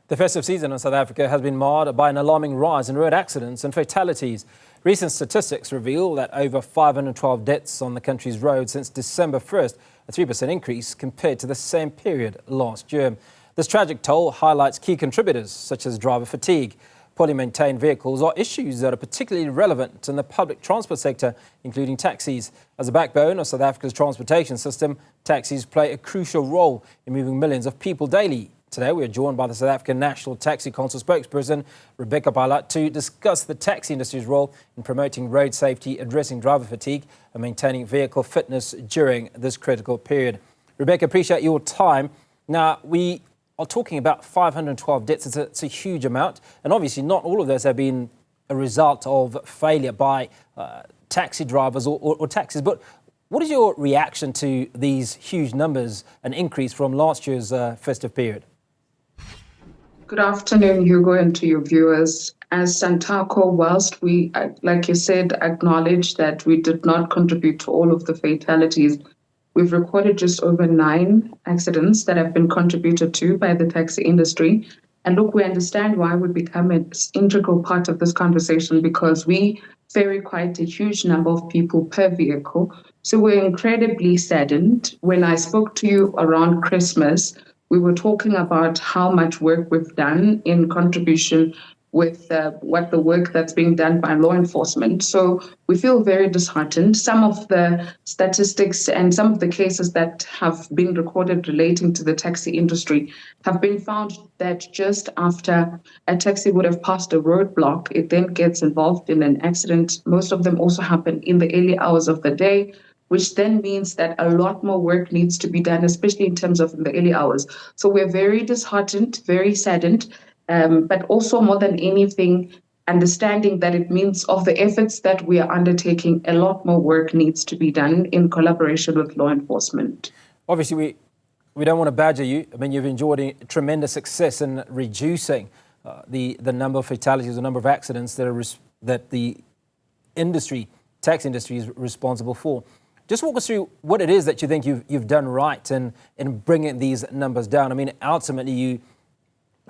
The festive season in South Africa has been marred by an alarming rise in road accidents and fatalities. Recent statistics reveal that over 512 deaths on the country's roads since December 1st, a 3% increase compared to the same period last year. This tragic toll highlights key contributors such as driver fatigue. Poorly maintained vehicles are issues that are particularly relevant in the public transport sector, including taxis. As a backbone of South Africa's transportation system, taxis play a crucial role in moving millions of people daily. Today, we are joined by the South African National Taxi Council spokesperson, Rebecca Phala, to discuss the taxi industry's role in promoting road safety, addressing driver fatigue and maintaining vehicle fitness during this critical period. Rebecca, appreciate your time. Now, we are talking about 512 deaths. It's a huge amount. And obviously, not all of those have been a result of failure by taxi drivers or taxis. But what is your reaction to these huge numbers, an increase from last year's festive period? Good afternoon, Hugo, and to your viewers. As Santaco, whilst we, like you said, acknowledge that we did not contribute to all of the fatalities, we've recorded just over 9 accidents that have been contributed to by the taxi industry. And look, we understand why we become an integral part of this conversation because we ferry quite a huge number of people per vehicle. So we're incredibly saddened. When I spoke to you around Christmas, we were talking about how much work we've done in contribution with what the work that's being done by law enforcement. So we feel very disheartened. Some of the statistics and some of the cases that have been recorded relating to the taxi industry have been found that just after a taxi would have passed a roadblock, it then gets involved in an accident. Most of them also happen in the early hours of the day, which then means that a lot more work needs to be done, especially in terms of the early hours. So we're very disheartened, very saddened, but also more than anything, understanding that it means of the efforts that we are undertaking, a lot more work needs to be done in collaboration with law enforcement. Obviously, we don't want to badger you. I mean, you've enjoyed a tremendous success in reducing the number of fatalities, the number of accidents that the tax industry is responsible for. Just walk us through what it is that you think you've done right in bringing these numbers down. I mean, ultimately, you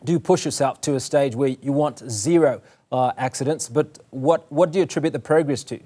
do push yourself to a stage where you want 0 accidents, but what do you attribute the progress to?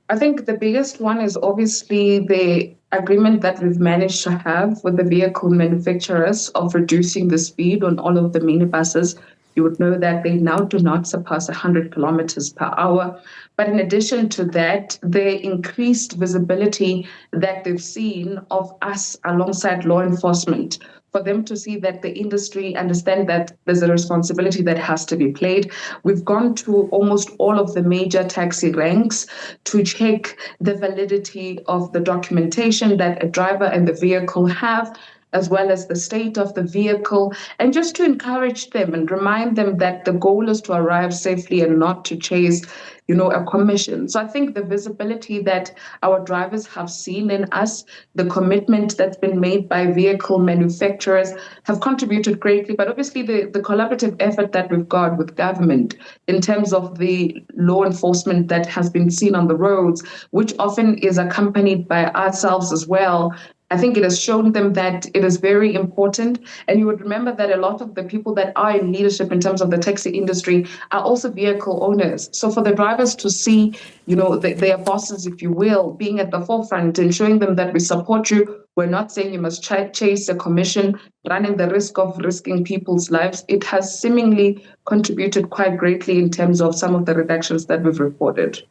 I think the biggest one is obviously the agreement that we've managed to have with the vehicle manufacturers of reducing the speed on all of the minibuses. You would know that they now do not surpass 100 kilometers per hour. But in addition to that, the increased visibility that they've seen of us alongside law enforcement, for them to see that the industry understand that there's a responsibility that has to be played. We've gone to almost all of the major taxi ranks to check the validity of the documentation that a driver and the vehicle have, as well as the state of the vehicle, and just to encourage them and remind them that the goal is to arrive safely and not to chase, a commission. So I think the visibility that our drivers have seen in us, the commitment that's been made by vehicle manufacturers have contributed greatly. But obviously the collaborative effort that we've got with government in terms of the law enforcement that has been seen on the roads, which often is accompanied by ourselves as well, I think it has shown them that it is very important. And you would remember that a lot of the people that are in leadership in terms of the taxi industry are also vehicle owners. So for the drivers to see, their bosses, if you will, being at the forefront and showing them that we support you, we're not saying you must chase a commission, running the risk of risking people's lives. It has seemingly contributed quite greatly in terms of some of the reductions that we've reported.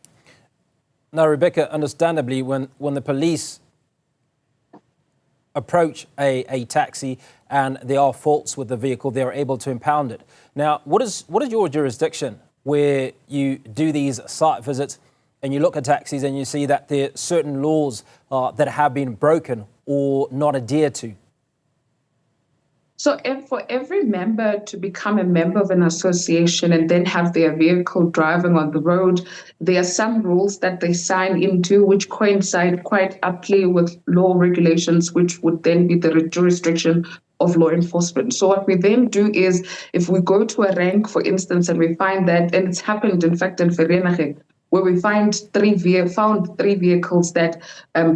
Now, Rebecca, understandably, when the police approach a taxi and there are faults with the vehicle, they are able to impound it. Now, what is your jurisdiction where you do these site visits and you look at taxis and you see that there are certain laws that have been broken or not adhered to? So for every member to become a member of an association and then have their vehicle driving on the road, there are some rules that they sign into which coincide quite aptly with law regulations, which would then be the jurisdiction of law enforcement. So what we then do is, if we go to a rank, for instance, and we find that, and it's happened, in fact, in Vereeniging, where we found three vehicles that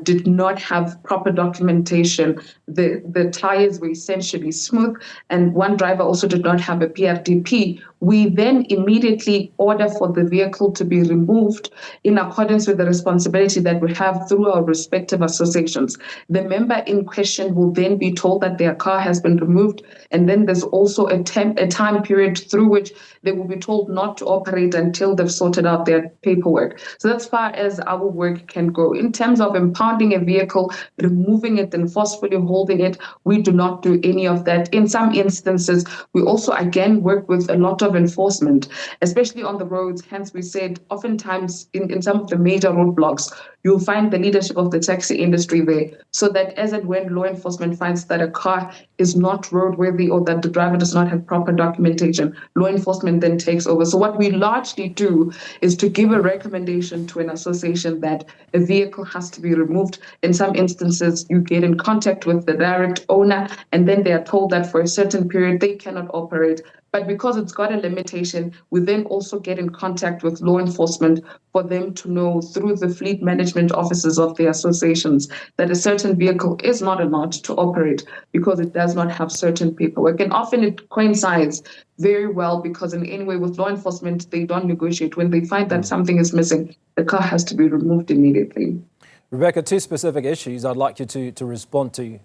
did not have proper documentation. The tires were essentially smooth, and one driver also did not have a PRDP. We then immediately order for the vehicle to be removed in accordance with the responsibility that we have through our respective associations. The member in question will then be told that their car has been removed, and then there's also a time period through which they will be told not to operate until they've sorted out their paperwork. So that's far as our work can go. In terms of impounding a vehicle, removing it and forcefully holding it, we do not do any of that. In some instances, we also again work with a lot of enforcement, especially on the roads. Hence, we said oftentimes in some of the major roadblocks, you'll find the leadership of the taxi industry there, so that as and when law enforcement finds that a car is not roadworthy or that the driver does not have proper documentation, law enforcement then takes over. So what we largely do is to give a recommendation to an association that a vehicle has to be removed. In some instances, you get in contact with the direct owner, and then they are told that for a certain period they cannot operate. But because it's got a limitation, we then also get in contact with law enforcement for them to know through the fleet management offices of the associations that a certain vehicle is not allowed to operate because it does not have certain paperwork. And often it coincides very well because in any way with law enforcement, they don't negotiate. When they find that something is missing, the car has to be removed immediately. Rebecca, two specific issues I'd like you to respond to.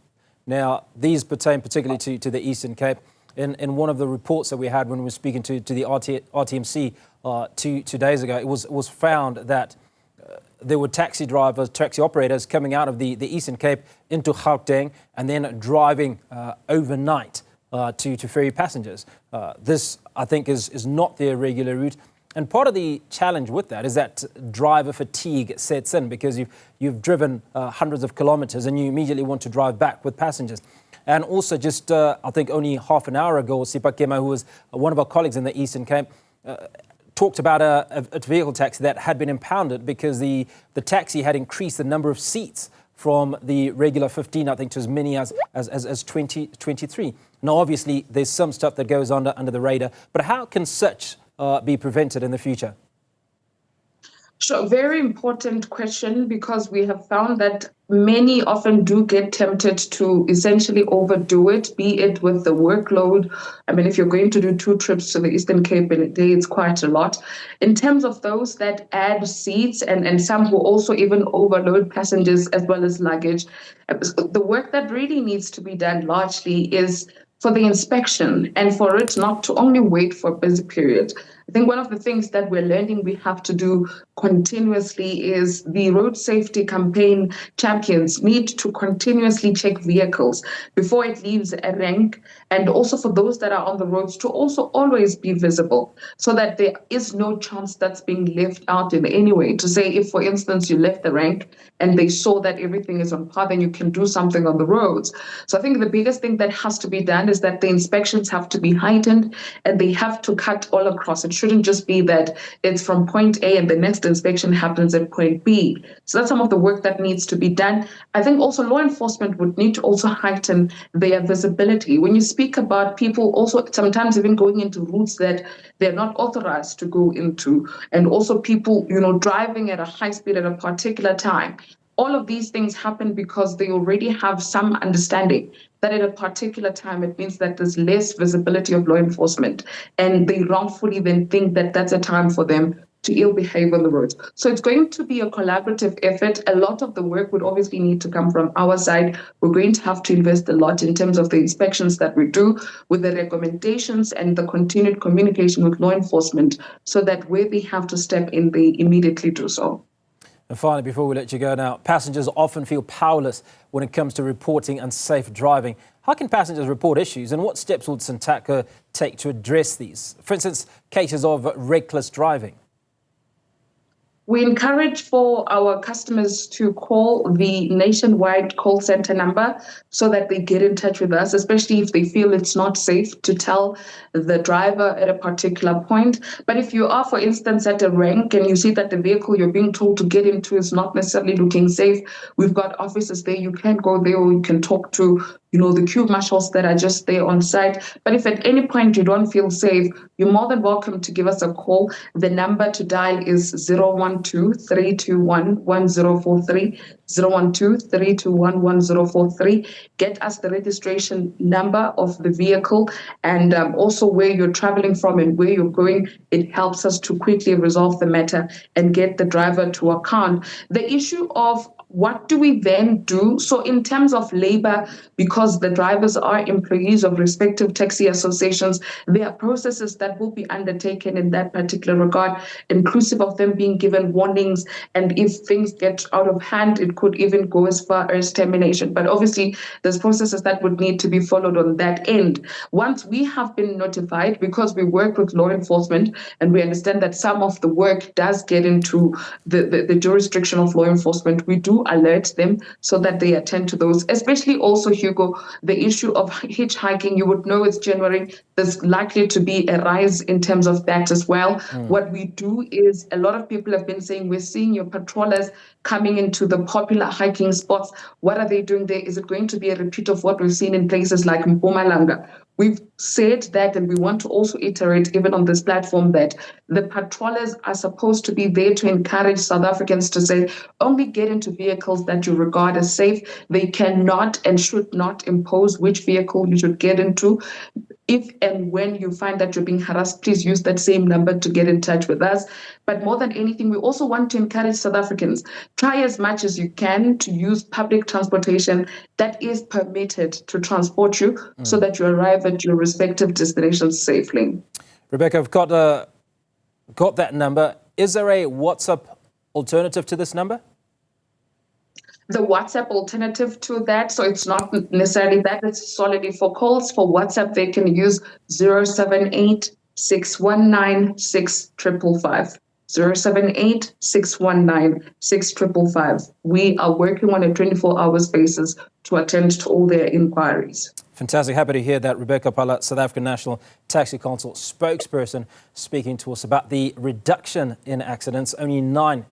Now, these pertain particularly to the Eastern Cape. In one of the reports that we had when we were speaking to the RTMC 2 days ago, it was found that there were taxi drivers, taxi operators coming out of the Eastern Cape into Gauteng and then driving overnight to ferry passengers. This, I think, is not their regular route. And part of the challenge with that is that driver fatigue sets in because you've driven hundreds of kilometers and you immediately want to drive back with passengers. And also just, I think only half an hour ago, Sipa Kema, who was one of our colleagues in the Eastern Cape, talked about a vehicle taxi that had been impounded because the taxi had increased the number of seats from the regular 15, I think, to as many as 23. Now, obviously, there's some stuff that goes under the radar, but how can such be prevented in the future? Sure, very important question, because we have found that many often do get tempted to essentially overdo it, be it with the workload. I mean, if you're going to do 2 trips to the Eastern Cape in a day, it's quite a lot. In terms of those that add seats and some who also even overload passengers as well as luggage, the work that really needs to be done largely is for the inspection and for it not to only wait for a busy period. I think one of the things that we're learning we have to do continuously is the road safety campaign champions need to continuously check vehicles before it leaves a rank, and also for those that are on the roads to also always be visible so that there is no chance that's being left out in any way. To say if, for instance, you left the rank and they saw that everything is on par, then you can do something on the roads. So I think the biggest thing that has to be done is that the inspections have to be heightened and they have to cut all across. It shouldn't just be that it's from point A and the next inspection happens at point B. So that's some of the work that needs to be done. I think also law enforcement would need to also heighten their visibility. When you speak about people also sometimes even going into routes that they're not authorized to go into, and also people, driving at a high speed at a particular time. All of these things happen because they already have some understanding that at a particular time, it means that there's less visibility of law enforcement, and they wrongfully then think that that's a time for them to ill behave on the roads. So it's going to be a collaborative effort. A lot of the work would obviously need to come from our side. We're going to have to invest a lot in terms of the inspections that we do, with the recommendations and the continued communication with law enforcement, so that where they have to step in, they immediately do so. And finally, before we let you go now, passengers often feel powerless when it comes to reporting unsafe driving. How can passengers report issues, and what steps will Santaco take to address these? For instance, cases of reckless driving. We encourage for our customers to call the nationwide call center number so that they get in touch with us, especially if they feel it's not safe to tell the driver at a particular point. But if you are, for instance, at a rank and you see that the vehicle you're being told to get into is not necessarily looking safe, we've got officers there. You can go there, or you can talk to the queue marshals that are just there on site. But if at any point you don't feel safe, you're more than welcome to give us a call. The number to dial is 012-321-1043, 012-321-1043. Get us the registration number of the vehicle and also where you're traveling from and where you're going. It helps us to quickly resolve the matter and get the driver to account. The issue of what do we then do? So in terms of labor, because the drivers are employees of respective taxi associations, there are processes that will be undertaken in that particular regard, inclusive of them being given warnings. And if things get out of hand, it could even go as far as termination. But obviously, there's processes that would need to be followed on that end. Once we have been notified, because we work with law enforcement and we understand that some of the work does get into the jurisdiction of law enforcement, we do alert them so that they attend to those, especially also, Hugo, the issue of hitchhiking. You would know it's January. There's likely to be a rise in terms of that as well. What we do is a lot of people have been saying, we're seeing your patrollers coming into the popular hiking spots. What are they doing there? Is it going to be a repeat of what we've seen in places like Mpumalanga? We've said that, and we want to also iterate even on this platform that the patrollers are supposed to be there to encourage South Africans to say, only get into vehicles that you regard as safe. They cannot and should not impose which vehicle you should get into. If and when you find that you're being harassed, please use that same number to get in touch with us. But more than anything, we also want to encourage South Africans, try as much as you can to use public transportation that is permitted to transport you so that you arrive at your respective destinations safely. Rebecca, I've got that number. Is there a WhatsApp alternative to this number? The WhatsApp alternative to that, so it's not necessarily that, it's solely for calls. For WhatsApp, they can use 078-619-6555. 078-619-6555. We are working on a 24-hour basis to attend to all their inquiries. Fantastic. Happy to hear that. Rebecca Phala, South African National Taxi Council spokesperson, speaking to us about the reduction in accidents. Only 9